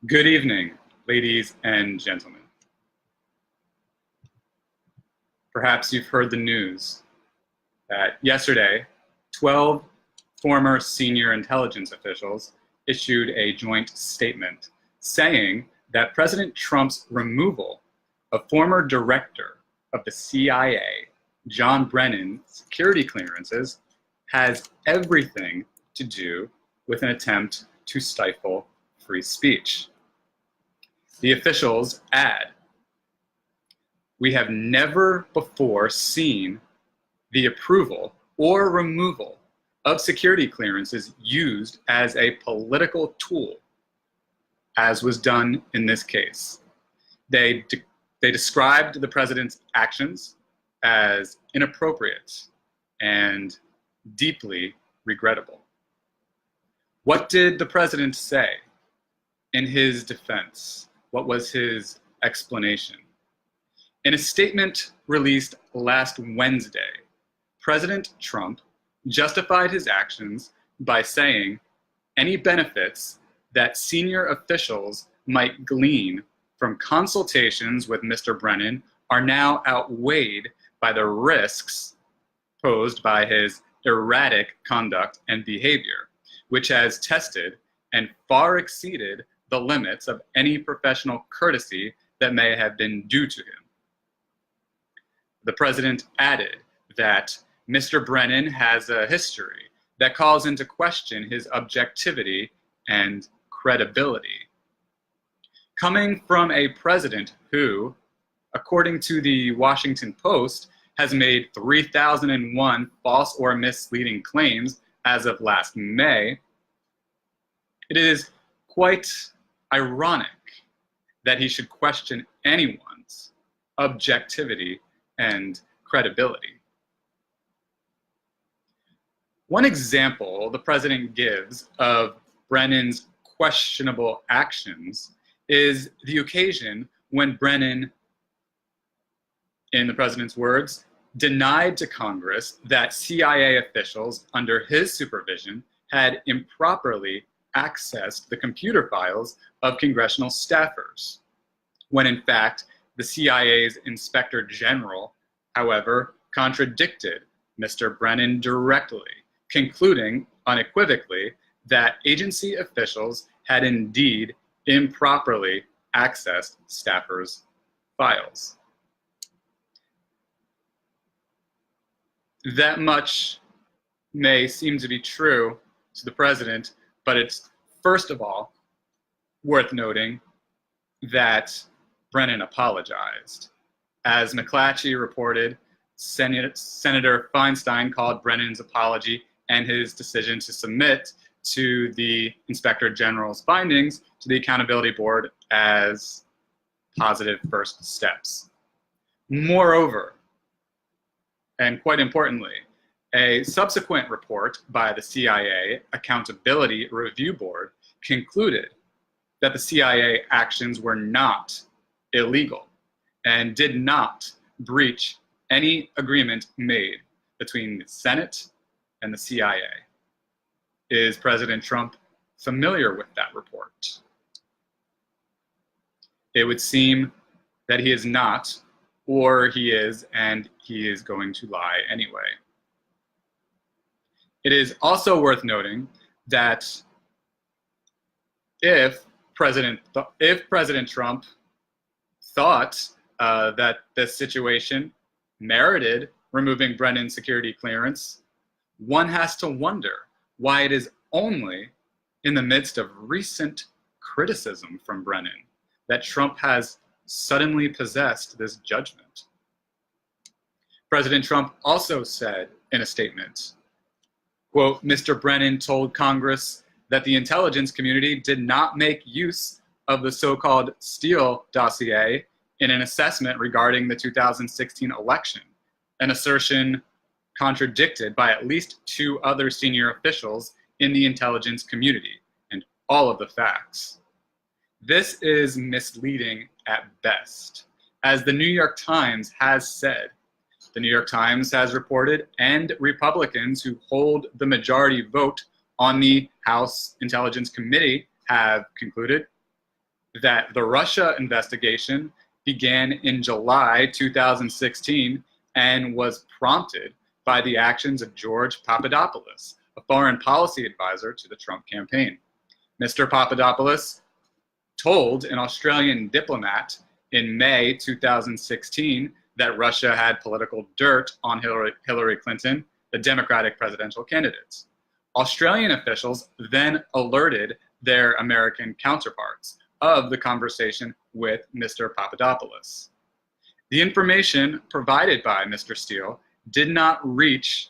Good evening, ladies and gentlemen. Perhaps you've heard the news that yesterday, 12 former senior intelligence officials issued a joint statement saying that President Trump's removal of former director of the CIA, John Brennan's security clearances has everything to do with an attempt to stifle free speech. The officials add, "We have never before seen the approval or removal of security clearances used as a political tool, as was done in this case." They described the president's actions as inappropriate and deeply regrettable. What did the president say in his defense? What was his explanation? In a statement released last Wednesday, President Trump justified his actions by saying any benefits that senior officials might glean from consultations with Mr. Brennan are now outweighed by the risks posed by his erratic conduct and behavior, which has tested and far exceeded the limits of any professional courtesy that may have been due to him. The president added that Mr. Brennan has a history that calls into question his objectivity and credibility. Coming from a president who, according to the Washington Post, has made 3,001 false or misleading claims as of last May, it is quite ironic that he should question anyone's objectivity and credibility. One example the president gives of Brennan's questionable actions is the occasion when Brennan, in the president's words, denied to Congress that CIA officials under his supervision had improperly accessed the computer files of congressional staffers, when in fact the CIA's Inspector General, however, contradicted Mr. Brennan directly, concluding unequivocally that agency officials had indeed improperly accessed staffers' files. That much may seem to be true to the president, but it's first of all worth noting that Brennan apologized. As McClatchy reported, Senator Feinstein called Brennan's apology and his decision to submit to the Inspector General's findings to the Accountability Board as positive first steps. Moreover, and quite importantly, a subsequent report by the CIA Accountability Review Board concluded that the CIA actions were not illegal and did not breach any agreement made between the Senate and the CIA. Is President Trump familiar with that report? It would seem that he is not, or he is, and he is going to lie anyway. It is also worth noting that if President Trump thought that this situation merited removing Brennan's security clearance, one has to wonder why it is only in the midst of recent criticism from Brennan that Trump has suddenly possessed this judgment. President Trump also said in a statement, quote, "Mr. Brennan told Congress that the intelligence community did not make use of the so-called Steele dossier in an assessment regarding the 2016 election, an assertion contradicted by at least 2 other senior officials in the intelligence community, and all of the facts. This is misleading at best. As the New York Times has said, the New York Times has reported, and Republicans who hold the majority vote on the House Intelligence Committee have concluded, that the Russia investigation began in July 2016 and was prompted by the actions of George Papadopoulos, a foreign policy advisor to the Trump campaign. Mr. Papadopoulos told an Australian diplomat in May 2016 that Russia had political dirt on Hillary Clinton, the Democratic presidential candidate. Australian officials then alerted their American counterparts of the conversation with Mr. Papadopoulos. The information provided by Mr. Steele did not reach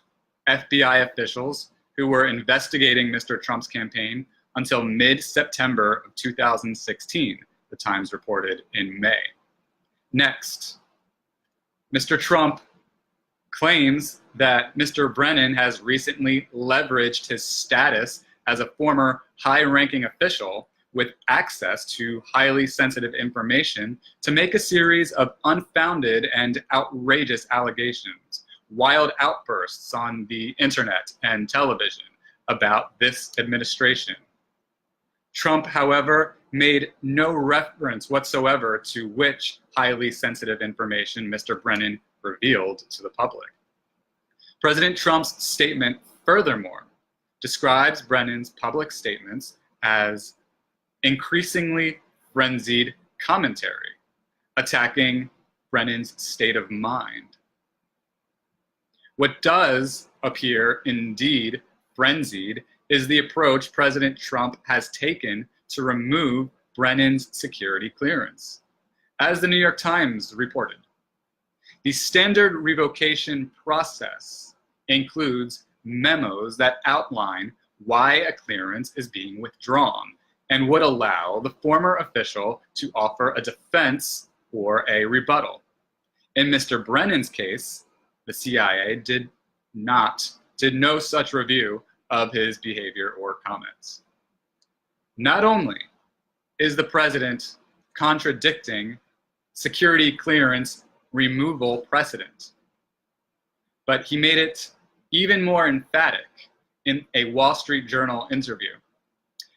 FBI officials who were investigating Mr. Trump's campaign until mid-September of 2016, the Times reported in May. Next, Mr. Trump claims that Mr. Brennan has recently leveraged his status as a former high-ranking official with access to highly sensitive information to make a series of unfounded and outrageous allegations, wild outbursts on the internet and television about this administration. Trump, however, made no reference whatsoever to which highly sensitive information Mr. Brennan revealed to the public. President Trump's statement, furthermore, describes Brennan's public statements as increasingly frenzied commentary, attacking Brennan's state of mind. What does appear indeed frenzied is the approach President Trump has taken to remove Brennan's security clearance. As the New York Times reported, the standard revocation process includes memos that outline why a clearance is being withdrawn and would allow the former official to offer a defense or a rebuttal. In Mr. Brennan's case, the CIA did no such review of his behavior or comments. Not only is the president contradicting security clearance removal precedent, but he made it even more emphatic in a Wall Street Journal interview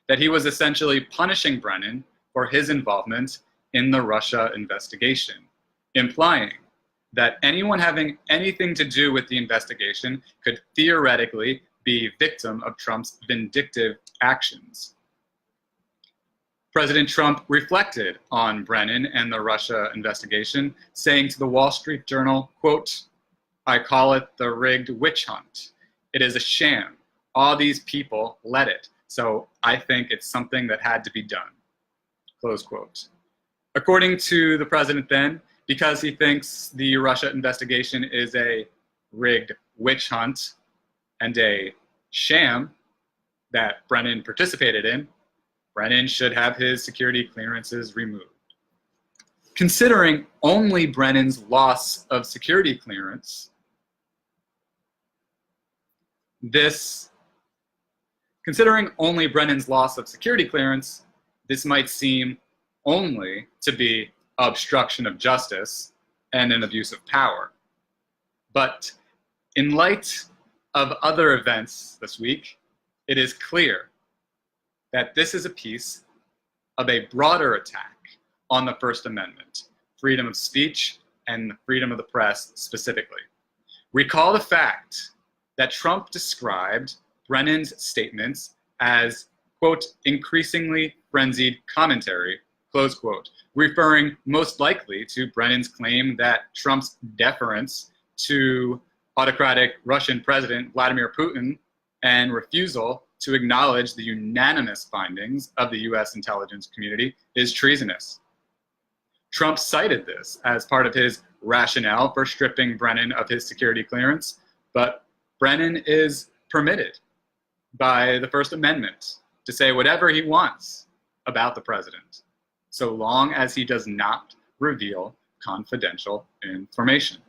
that he was essentially punishing Brennan for his involvement in the Russia investigation, implying that anyone having anything to do with the investigation could theoretically be victim of Trump's vindictive actions. President Trump reflected on Brennan and the Russia investigation, saying to the Wall Street Journal, quote, "I call it the rigged witch hunt. It is a sham. All these people led it. So I think it's something that had to be done." Close quote. According to the president then, because he thinks the Russia investigation is a rigged witch hunt and a sham that Brennan participated in, Brennan should have his security clearances removed. Considering only Brennan's loss of security clearance, this might seem only to be obstruction of justice and an abuse of power. But in light of other events this week, it is clear that this is a piece of a broader attack on the First Amendment, freedom of speech and the freedom of the press specifically. Recall the fact that Trump described Brennan's statements as, quote, increasingly frenzied commentary, close quote, referring most likely to Brennan's claim that Trump's deference to autocratic Russian President Vladimir Putin and refusal to acknowledge the unanimous findings of the US intelligence community is treasonous. Trump cited this as part of his rationale for stripping Brennan of his security clearance, but Brennan is permitted by the First Amendment to say whatever he wants about the president, so long as he does not reveal confidential information.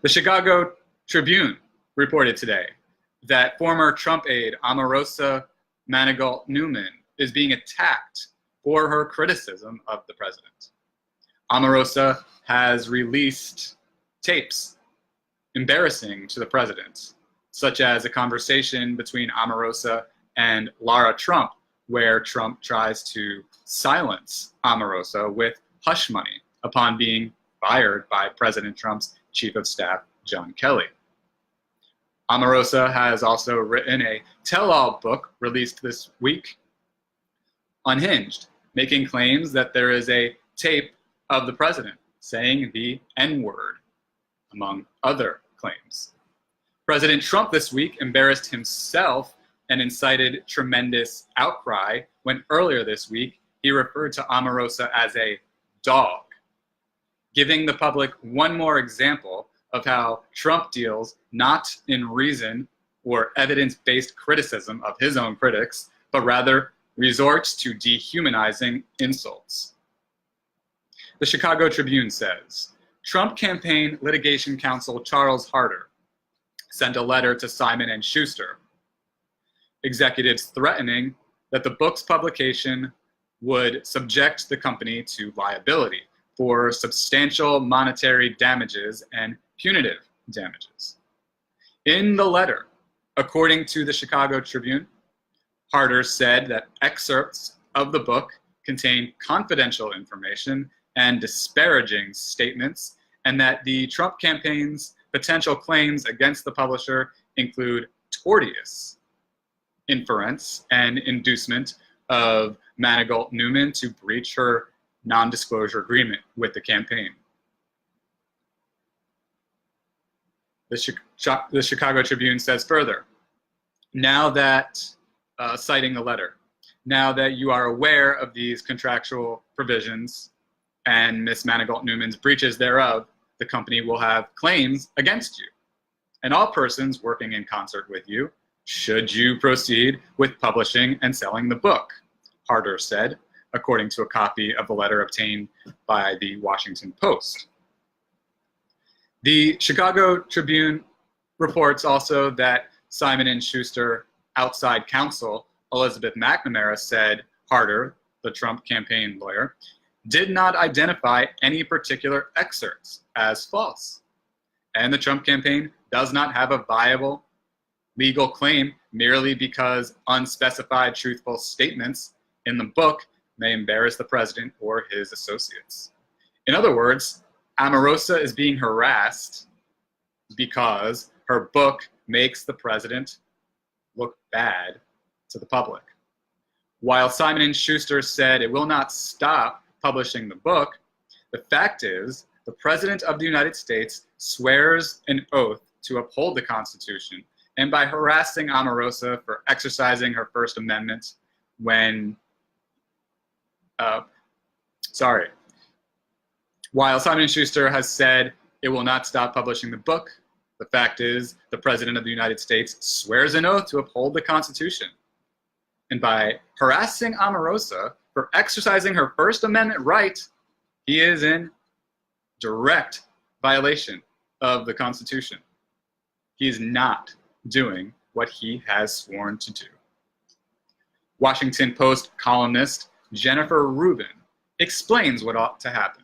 The Chicago Tribune reported today that former Trump aide Omarosa Manigault-Newman is being attacked for her criticism of the president. Omarosa has released tapes embarrassing to the president, such as a conversation between Omarosa and Lara Trump, where Trump tries to silence Omarosa with hush money upon being fired by President Trump's chief of staff, John Kelly. Omarosa has also written a tell-all book released this week, Unhinged, making claims that there is a tape of the president saying the N-word, among other claims. President Trump this week embarrassed himself and incited tremendous outcry when earlier this week he referred to Omarosa as a dog, giving the public one more example of how Trump deals not in reason or evidence-based criticism of his own critics, but rather resorts to dehumanizing insults. The Chicago Tribune says, Trump campaign litigation counsel Charles Harder sent a letter to Simon & Schuster, executives threatening that the book's publication would subject the company to liability for substantial monetary damages and punitive damages. In the letter, according to the Chicago Tribune, Harder said that excerpts of the book contain confidential information and disparaging statements, and that the Trump campaign's potential claims against the publisher include tortious inference and inducement of Manigault Newman to breach her non-disclosure agreement with the campaign. The Chicago Tribune says further, now that, citing the letter, now that you are aware of these contractual provisions and Ms. Manigault Newman's breaches thereof, the company will have claims against you and all persons working in concert with you, should you proceed with publishing and selling the book, Harder said, according to a copy of the letter obtained by the Washington Post. The Chicago Tribune reports also that Simon & Schuster outside counsel Elizabeth McNamara said Harder, the Trump campaign lawyer, did not identify any particular excerpts as false. And the Trump campaign does not have a viable legal claim merely because unspecified truthful statements in the book may embarrass the president or his associates. In other words, Omarosa is being harassed because her book makes the president look bad to the public. While Simon & Schuster said it will not stop publishing the book, the fact is the President of the United States swears an oath to uphold the Constitution, and by harassing Omarosa for exercising her First Amendment while Simon & Schuster has said it will not stop publishing the book, the fact is the President of the United States swears an oath to uphold the Constitution. And by harassing Omarosa for exercising her First Amendment right, he is in direct violation of the Constitution. He is not doing what he has sworn to do. Washington Post columnist Jennifer Rubin explains what ought to happen.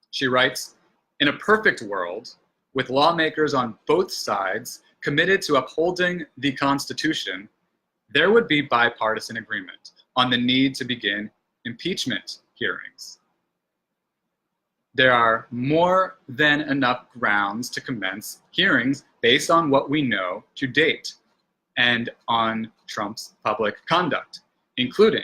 She writes, in a perfect world, with lawmakers on both sides committed to upholding the Constitution, there would be bipartisan agreement on the need to begin impeachment hearings. There are more than enough grounds to commence hearings based on what we know to date and on Trump's public conduct, including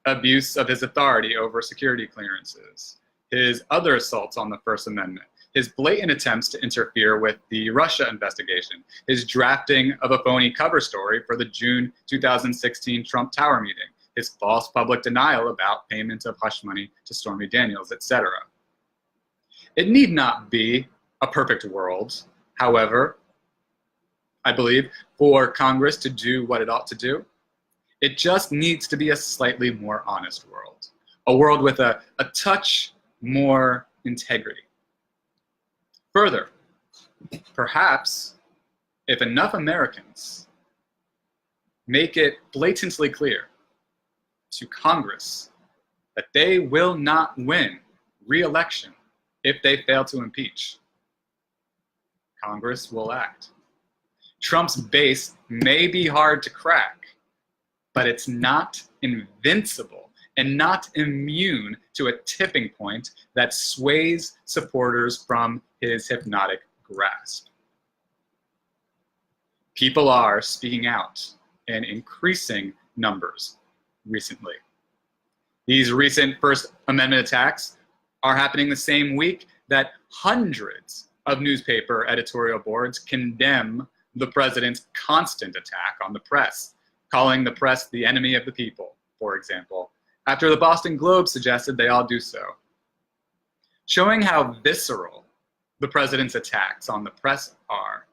abuse of his authority over security clearances, his other assaults on the First Amendment, his blatant attempts to interfere with the Russia investigation, his drafting of a phony cover story for the June 2016 Trump Tower meeting, his false public denial about payment of hush money to Stormy Daniels, etc. It need not be a perfect world, however, I believe, for Congress to do what it ought to do. It just needs to be a slightly more honest world, a world with a touch more integrity. Further, perhaps if enough Americans make it blatantly clear to Congress that they will not win re-election if they fail to impeach, Congress will act. Trump's base may be hard to crack, but it's not invincible and not immune to a tipping point that sways supporters from his hypnotic grasp. People are speaking out in increasing numbers recently. These recent First Amendment attacks are happening the same week that hundreds of newspaper editorial boards condemn the president's constant attack on the press, calling the press the enemy of the people, for example, after the Boston Globe suggested they all do so. Showing how visceral the president's attacks on the press are,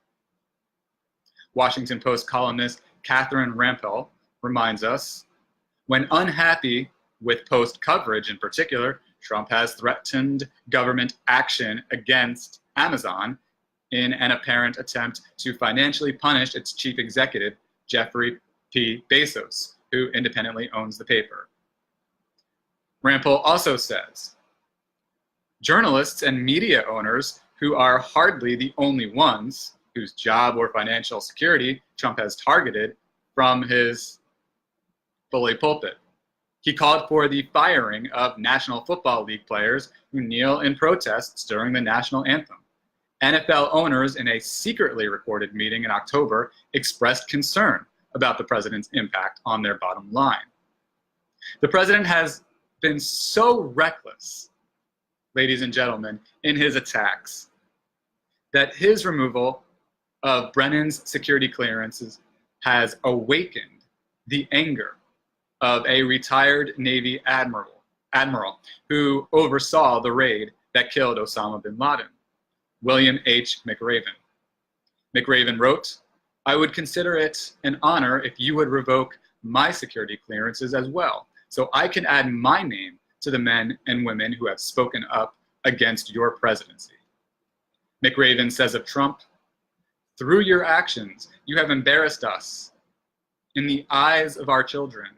Washington Post columnist Catherine Rampell reminds us, when unhappy with Post coverage in particular, Trump has threatened government action against Amazon in an apparent attempt to financially punish its chief executive, Jeffrey P. Bezos, who independently owns the paper. Rampell also says, journalists and media owners, who are hardly the only ones whose job or financial security Trump has targeted from his bully pulpit. He called for the firing of National Football League players who kneel in protests during the national anthem. NFL owners in a secretly recorded meeting in October expressed concern about the president's impact on their bottom line. The president has been so reckless, ladies and gentlemen, in his attacks that his removal of Brennan's security clearances has awakened the anger of a retired Navy admiral who oversaw the raid that killed Osama bin Laden, William H. McRaven. McRaven wrote, "I would consider it an honor if you would revoke my security clearances as well, so I can add my name to the men and women who have spoken up against your presidency." McRaven says of Trump, "Through your actions, you have embarrassed us in the eyes of our children,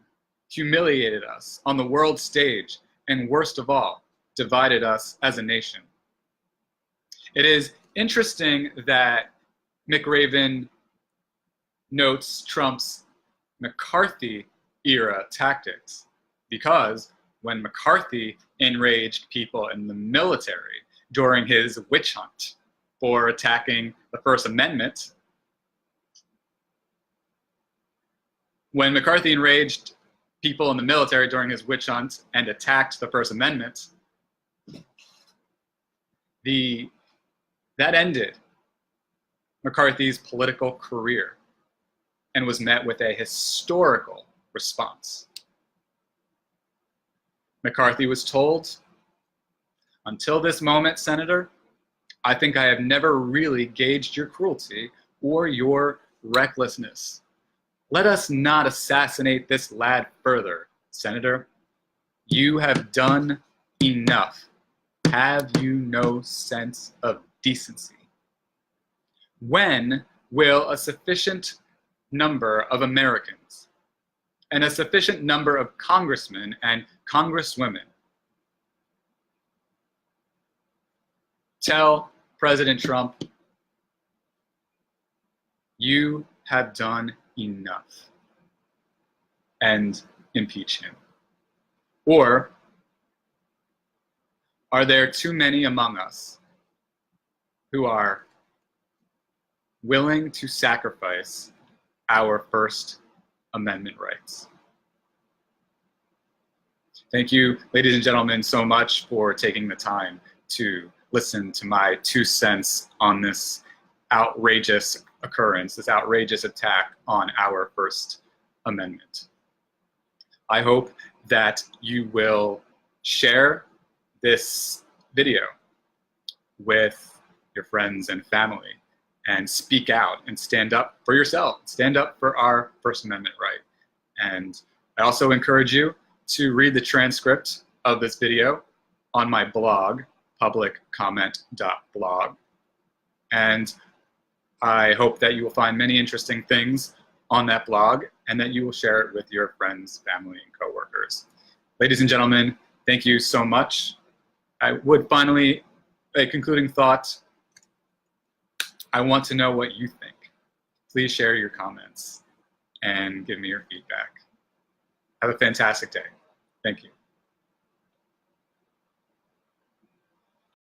humiliated us on the world stage, and worst of all, divided us as a nation." It is interesting that McRaven notes Trump's McCarthy-era tactics, because when McCarthy enraged people in the military during his witch hunt for attacking the First Amendment, when McCarthy enraged people in the military during his witch hunt and attacked the First Amendment, that ended McCarthy's political career and was met with a historical response. McCarthy was told, "Until this moment, Senator, I think I have never really gauged your cruelty or your recklessness. Let us not assassinate this lad further, Senator. You have done enough. Have you no sense of decency? When will a sufficient number of Americans and a sufficient number of congressmen and congresswomen tell President Trump, you have done enough, and impeach him? Or are there too many among us who are willing to sacrifice our First Amendment rights? Thank you, ladies and gentlemen, so much for taking the time to listen to my 2 cents on this outrageous occurrence, this outrageous attack on our First Amendment. I hope that you will share this video with your friends and family and speak out and stand up for yourself, stand up for our First Amendment right. And I also encourage you to read the transcript of this video on my blog, publiccomment.blog. And I hope that you will find many interesting things on that blog and that you will share it with your friends, family, and coworkers. Ladies and gentlemen, thank you so much. I would finally, a concluding thought, I want to know what you think. Please share your comments and give me your feedback. Have a fantastic day. Thank you.